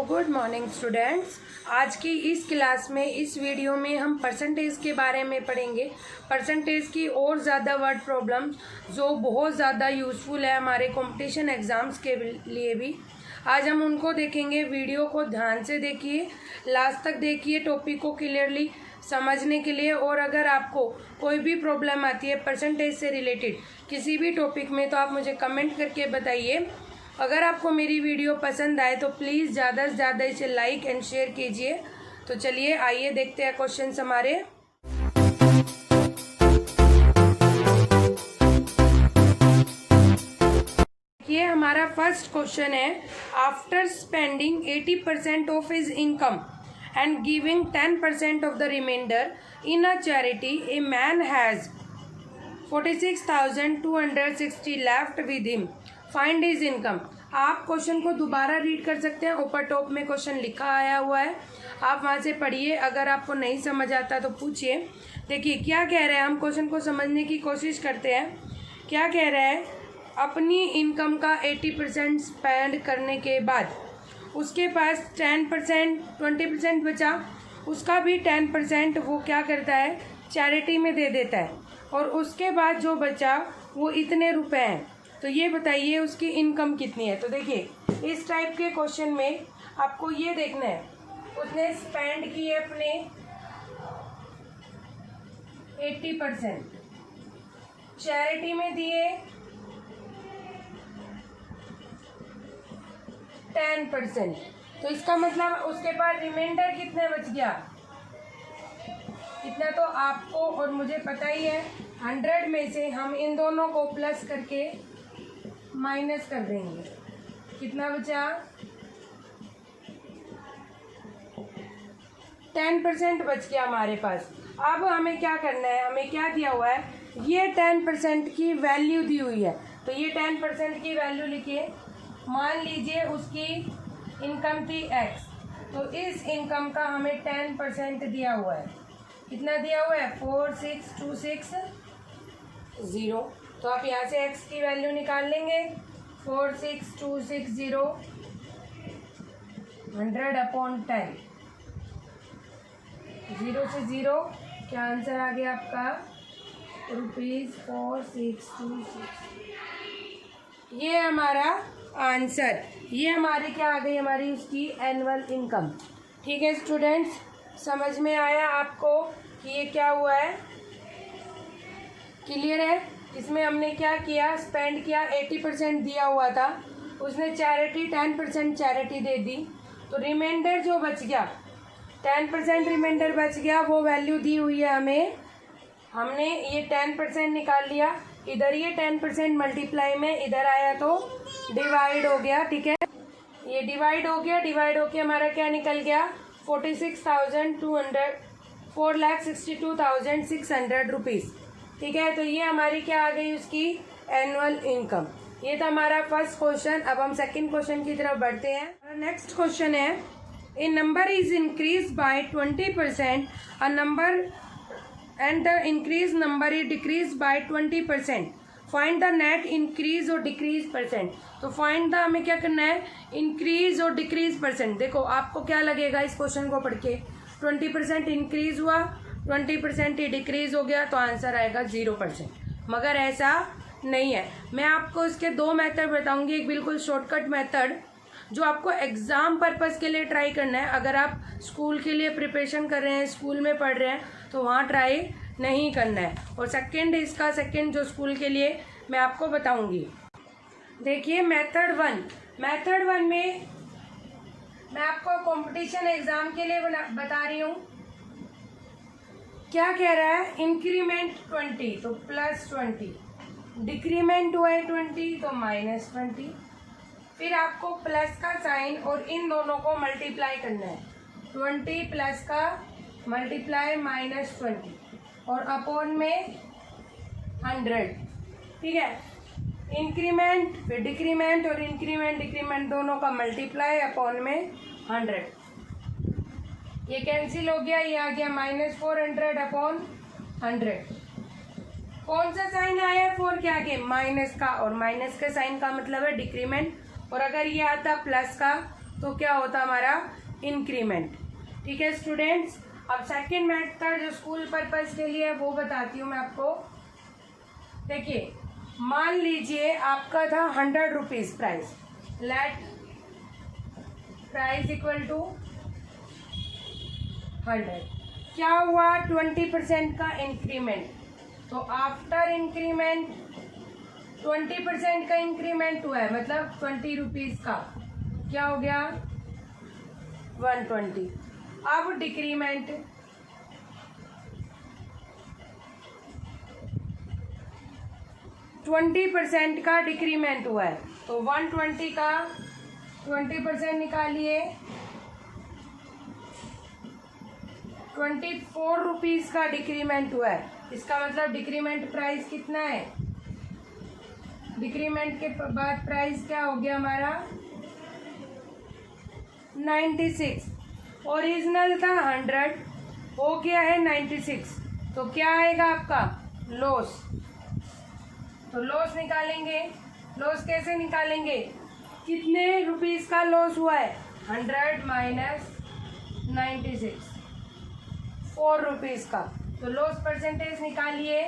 Good morning students. आज की इस क्लास में इस वीडियो में हम परसेंटेज के बारे में पढ़ेंगे। परसेंटेज की और ज़्यादा वर्ड प्रॉब्लम जो बहुत ज़्यादा यूज़फुल है हमारे कंपटीशन एग्ज़ाम्स के लिए भी। आज हम उनको देखेंगे। वीडियो को ध्यान से देखिए, लास्ट तक देखिए टॉपिक को क्लियरली समझने के लिए। और अगर आपको कोई भी प्रॉब्लम आती है परसेंटेज से रिलेटेड किसी भी टॉपिक में तो आप मुझे कमेंट करके बताइए। अगर आपको मेरी वीडियो पसंद आए तो प्लीज़ ज़्यादा से ज़्यादा इसे लाइक एंड शेयर कीजिए। तो चलिए आइए देखते हैं क्वेश्चन हमारे। ये हमारा फर्स्ट क्वेश्चन है। After spending 80% of his income and giving 10% of the remainder in a charity, a man has 46,260 left with him, find his income. आप क्वेश्चन को दोबारा रीड कर सकते हैं, ऊपर टॉप में क्वेश्चन लिखा आया हुआ है, आप वहाँ से पढ़िए। अगर आपको नहीं समझ आता तो पूछिए। देखिए क्या कह रहे हैं, हम क्वेश्चन को समझने की कोशिश करते हैं। क्या कह रहा है, अपनी इनकम का 80% स्पेंड करने के बाद उसके पास 10% 20% बचा, उसका भी 10% वो क्या करता है, चैरिटी में दे देता है। और उसके बाद जो बचा वो इतने रुपए हैं। तो ये बताइए उसकी इनकम कितनी है। तो देखिए इस टाइप के क्वेश्चन में आपको ये देखना है, उसने स्पेंड किए अपने 80%, चैरिटी में दिए 10%। तो इसका मतलब उसके पास रिमाइंडर कितने बच गया, इतना तो आपको और मुझे पता ही है। 100 में से हम इन दोनों को प्लस करके माइनस कर देंगे, कितना बचा 10% बच गया हमारे पास। अब हमें क्या करना है, हमें क्या दिया हुआ है, ये 10% की वैल्यू दी हुई है। तो ये 10% की वैल्यू लिखिए। मान लीजिए उसकी इनकम थी x, तो इस इनकम का हमें 10% दिया हुआ है। कितना दिया हुआ है, 46,260। तो आप यहाँ से x की वैल्यू निकाल लेंगे। 46,260 100/10, 0 से 0 क्या आंसर आ गया आपका, ₹4626। ये हमारा आंसर, ये हमारी क्या आ गई, हमारी उसकी एनुअल इनकम। ठीक है स्टूडेंट्स, समझ में आया आपको कि ये क्या हुआ है, क्लियर है। इसमें हमने क्या किया, स्पेंड किया, 80% दिया हुआ था, उसने चैरिटी 10% चैरिटी दे दी। तो रिमाइंडर जो बच गया 10% रिमाइंडर बच गया, वो वैल्यू दी हुई है हमें। हमने ये 10% निकाल लिया, इधर ये 10% मल्टीप्लाई में इधर आया तो डिवाइड हो गया। ठीक है, ये डिवाइड हो गया, डिवाइड होके हमारा क्या निकल गया, 4,62,600 रुपीज़। ठीक है, तो ये हमारी क्या आ गई, उसकी एनुअल इनकम। ये था हमारा फर्स्ट क्वेश्चन। अब हम सेकंड क्वेश्चन की तरफ बढ़ते हैं। नेक्स्ट क्वेश्चन है, a number is increase by 20%, a number and the increase number is decrease by 20%, find the net increase और डिक्रीज परसेंट। तो फाइंड द, हमें क्या करना है, इंक्रीज और डिक्रीज परसेंट। देखो आपको क्या लगेगा इस क्वेश्चन को पढ़ के, 20% इंक्रीज हुआ, 20% ही डिक्रीज हो गया, तो आंसर आएगा 0%। मगर ऐसा नहीं है। मैं आपको इसके दो मेथड बताऊंगी। एक बिल्कुल शॉर्टकट मेथड जो आपको एग्ज़ाम पर्पस के लिए ट्राई करना है। अगर आप स्कूल के लिए प्रिपरेशन कर रहे हैं, स्कूल में पढ़ रहे हैं, तो वहाँ ट्राई नहीं करना है। और सेकंड इसका सेकंड जो स्कूल के लिए मैं आपको बताऊंगी। देखिए मेथड वन में मैं आपको कंपटीशन एग्ज़ाम के लिए बता रही हूँ। क्या कह रहा है, इंक्रीमेंट 20 तो +20, डिक्रीमेंट हुआ है 20 तो -20। फिर आपको प्लस का साइन और इन दोनों को मल्टीप्लाई करना है। 20 प्लस का मल्टीप्लाई -20 और अपॉन में 100। ठीक है, इंक्रीमेंट फिर डिक्रीमेंट और इंक्रीमेंट डिक्रीमेंट दोनों का मल्टीप्लाई अपॉन में 100। ये कैंसिल हो गया, ये आ गया -400/100। कौन सा साइन आया, 4 के आगे माइनस का, और माइनस का साइन का मतलब है डिक्रीमेंट। और अगर ये आता प्लस का तो क्या होता हमारा इंक्रीमेंट। ठीक है स्टूडेंट्स, अब सेकंड मेथड जो स्कूल पर्पस के लिए है वो बताती हूँ मैं आपको। देखिए, मान लीजिए आपका था 100 rupees price, let price equal to 100। क्या हुआ, 20% का इंक्रीमेंट, तो आफ्टर इंक्रीमेंट 20% का इंक्रीमेंट हुआ है, मतलब 20 रुपीज का क्या हो गया 120। अब डिक्रीमेंट, %20 का डिक्रीमेंट हुआ है, तो 120 का 20% निकालिए, 24 रुपीज का डिक्रीमेंट हुआ है। इसका मतलब डिक्रीमेंट प्राइस कितना है, डिक्रीमेंट के बाद प्राइस क्या हो गया हमारा 96। ओरिजिनल था 100, हो गया है 96, तो क्या आएगा आपका लॉस। तो लॉस निकालेंगे, लॉस कैसे निकालेंगे, कितने रुपीस का लॉस हुआ है 100 माइनस 96, 4 रुपीज का। तो लॉस परसेंटेज निकालिए,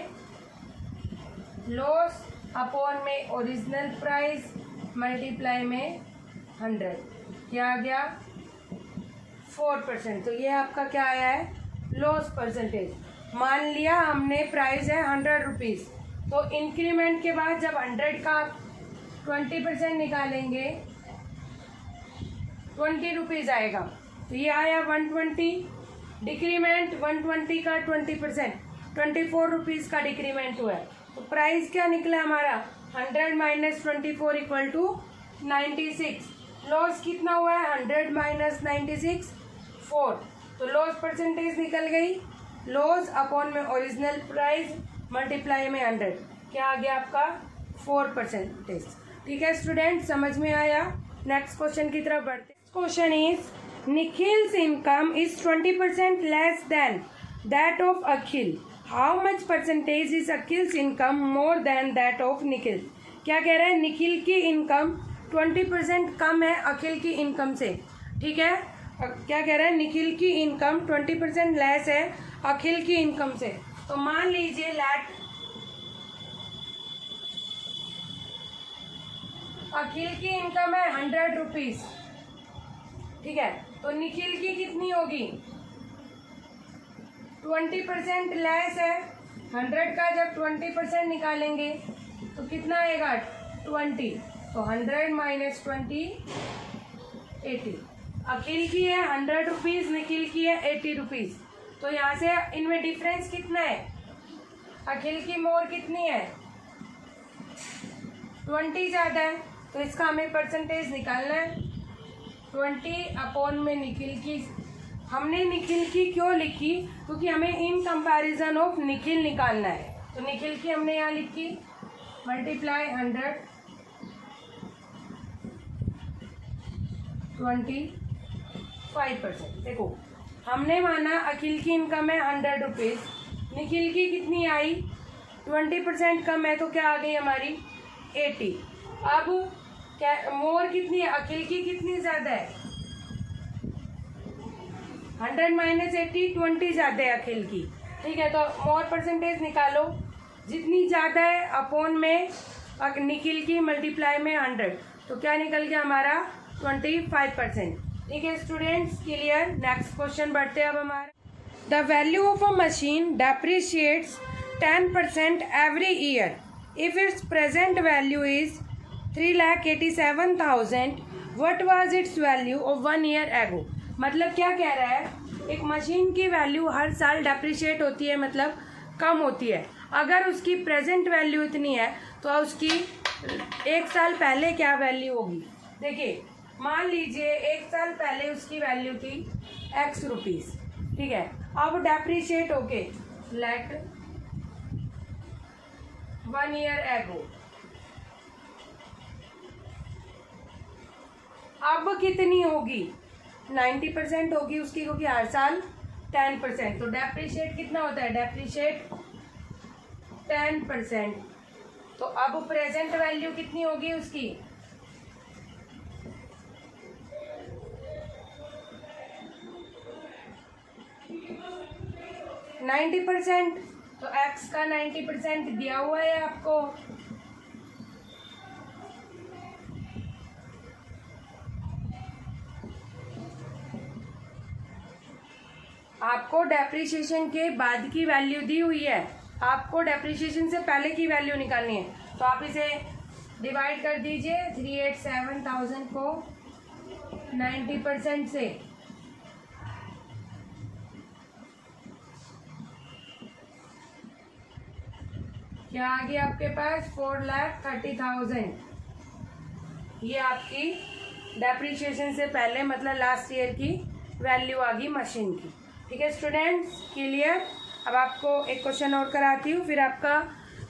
लॉस अपॉन में ओरिजिनल प्राइस मल्टीप्लाई में 100, क्या आ गया 4%। तो ये आपका क्या आया है लॉस परसेंटेज। मान लिया हमने प्राइस है 100 रुपीज, तो इंक्रीमेंट के बाद जब 100 का 20% निकालेंगे 20 रुपीज आएगा, तो ये आया 120। डिक्रीमेंट 120 का 20%, 24 रुपीज का डिक्रीमेंट हुआ है, तो प्राइस क्या निकला हमारा 100 माइनस 24 इक्वल टू 96। लॉस कितना हुआ है 100 माइनस 96 4, तो लॉस परसेंटेज निकल गई, लॉस अपॉन में ओरिजिनल प्राइस मल्टीप्लाई में 100, क्या आ गया आपका 4%। ठीक है स्टूडेंट, समझ में आया। नेक्स्ट क्वेश्चन की तरफ बढ़ते। Question is Nikhil's income is 20% less than that of Akhil, how much percentage is Akhil's income more than that of Nikhil. क्या कह रहा है, निखिल की इनकम 20% कम है अखिल की इनकम से। ठीक है, क्या कह रहा है, निखिल की इनकम 20% लेस है अखिल की इनकम से। तो मान लीजिए लेट अखिल की इनकम है 100 रुपीज, ठीक है, तो निखिल की कितनी होगी 20% लेस है, 100 का जब 20% निकालेंगे तो कितना आएगा 20, तो 100 माइनस 20 80। अखिल की है 100 रुपीज, निखिल की है 80 रुपीज, तो यहाँ से इनमें डिफरेंस कितना है, अखिल की मोर कितनी है 20 ज़्यादा है, तो इसका हमें परसेंटेज निकालना है 20 अपॉन में निखिल की। हमने निखिल की क्यों लिखी, क्योंकि हमें इन कंपैरिजन ऑफ निखिल निकालना है, तो निखिल की हमने यहाँ लिखी मल्टीप्लाई 100 25%। देखो हमने माना अखिल की इनकम है 100 रुपीज, निखिल की कितनी आई 20% कम है, तो क्या आ गई हमारी 80। अब क्या मोर कितनी है, अखिल की कितनी ज़्यादा है 100 माइनस 80, 20 ज़्यादा है अखिल की। ठीक है, तो मोर परसेंटेज निकालो, जितनी ज़्यादा है अपॉन में निखिल की मल्टीप्लाई में 100, तो क्या निकल गया हमारा 25%। ठीक है स्टूडेंट्स, क्लियर। नेक्स्ट क्वेश्चन बढ़ते हैं अब हमारा। The value of a machine depreciates 10% every year if it's present value is 3,87,000, what was it's value of 1 year ago. मतलब क्या कह रहा है, एक मशीन की वैल्यू हर साल डेप्रिशिएट होती है, मतलब कम होती है। अगर उसकी प्रेजेंट वैल्यू इतनी है तो उसकी 1 साल पहले क्या वैल्यू होगी। देखिए मान लीजिए 1 साल पहले उसकी वैल्यू थी x रुपीज, ठीक है, अब डेप्रिशिएट होके लेट 1 ईयर एगो अब कितनी होगी 90% होगी उसकी, क्योंकि हर साल 10%, तो डेप्रिशिएट कितना होता है, डेप्रिशिएट 10%। तो अब प्रेजेंट वैल्यू कितनी होगी उसकी 90%, तो x का 90% दिया हुआ है आपको। आपको डेप्रिसिएशन के बाद की वैल्यू दी हुई है, आपको डेप्रिसिएशन से पहले की वैल्यू निकालनी है। तो आप इसे डिवाइड कर दीजिए 387,000 को 90% से। क्या आ गया आपके पास? 4,30,000। ये आपकी डेप्रिसिएशन से पहले मतलब लास्ट ईयर की वैल्यू आ गई मशीन की। ठीक है स्टूडेंट्स, क्लियर? अब आपको एक क्वेश्चन और कराती हूँ, फिर आपका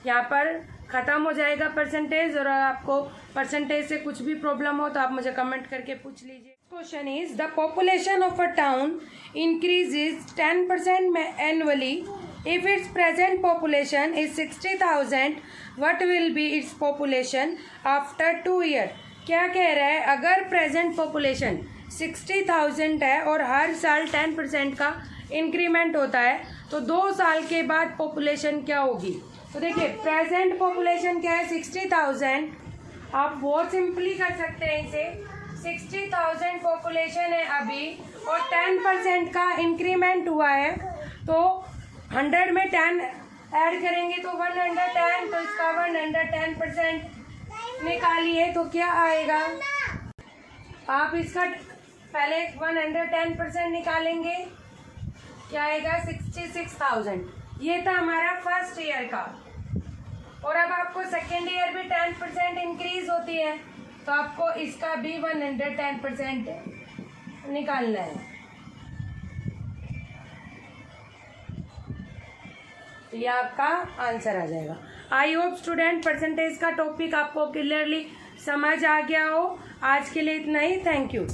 यहाँ पर ख़त्म हो जाएगा परसेंटेज। और आपको परसेंटेज से कुछ भी प्रॉब्लम हो तो आप मुझे कमेंट करके पूछ लीजिए। Question is the population of a town increases 10% annually if its present population is 60,000 what will be its population after 2 year। क्या कह रहा है? अगर प्रेजेंट पॉपुलेशन 60,000 है और हर साल 10% का इंक्रीमेंट होता है तो 2 साल के बाद पॉपुलेशन क्या होगी? तो देखिए प्रेजेंट पॉपुलेशन क्या है? 60,000। आप बहुत सिंपली कर सकते हैं इसे। 60,000 पॉपुलेशन है अभी और 10% का इंक्रीमेंट हुआ है, तो 100 में 10 ऐड करेंगे तो 110, तो इसका 110% निकालिए तो क्या आएगा? आप इसका पहले 110% निकालेंगे, क्या आएगा? 66,000। ये था हमारा फर्स्ट ईयर का। और अब आपको सेकेंड ईयर भी 10% इंक्रीज होती है, तो आपको इसका भी 110% निकालना है। ये आपका आंसर आ जाएगा। आई होप स्टूडेंट परसेंटेज का टॉपिक आपको क्लियरली समझ आ गया हो। आज के लिए इतना ही। Thank you.